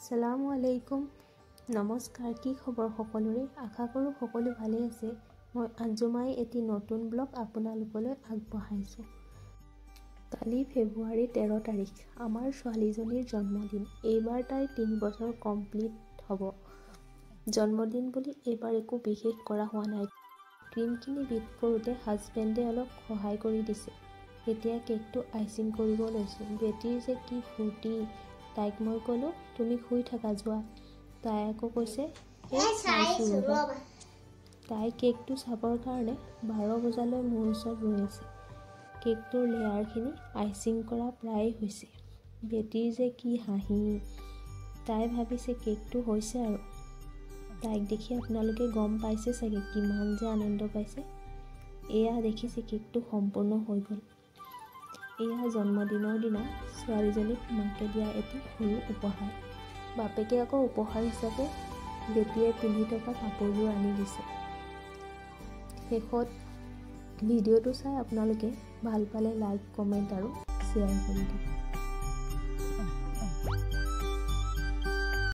আসসালামু আলাইকুম নমস্কাৰ কি খবৰ সকলোৰে আশা কৰোঁ সকলো ভালে আছে মই আঞ্জুমাই এটি নতুন ব্লগ আপোনালোকলৈ আগবঢ়াইছোঁ কালি ফেব্ৰুৱাৰী 13 তাৰিখ আমাৰ ছোৱালীজনীৰ জন্মদিন এইবাৰ তাই 3 বছৰ কমপ্লিট হ'ব জন্মদিন বুলি এইবাৰ একো বিশেষ কৰা হোৱা নাই ক্ৰীমখিনি বিট কৰোঁতে হাজবেণ্ডে অলপ সহায় কৰি দিছে এতিয়া কেকটো আইচিং কৰিব লৈছোঁ বেটিৰ যে কি ফূৰ্তি তাইক মই ক'লোঁ তুমি শুই থাকা যোৱা তাই আকৌ কৈছে তাই কেকটো চাবৰ কাৰণে 12 বজালৈ মোৰ ওচৰত ৰৈ আছে কেকটোৰ লেয়াৰখিনি আইচিং কৰা প্ৰায় হৈছে বেটিৰ যে কি হাঁহি তাই ভাবিছে কেকটো হৈছে আৰু তাইক দেখি আপোনালোকে গম পাইছে চাগে কিমান যে আনন্দ পাইছে এয়া দেখিছে কেকটো সম্পূৰ্ণ হৈ গ'ল এয়া জন্মদিনৰ দিনা ছোৱালীজনীক মাকে দিয়া এটি সৰু উপহাৰ বাপেকে আকৌ উপহাৰ হিচাপে বেটিয়ে পিন্ধি থকা কাপোৰবোৰ আনি দিছে শেষত ভিডিঅ'টো চাই আপোনালোকে ভাল পালে লাইক কমেণ্ট আৰু শ্বেয়াৰ কৰি দিব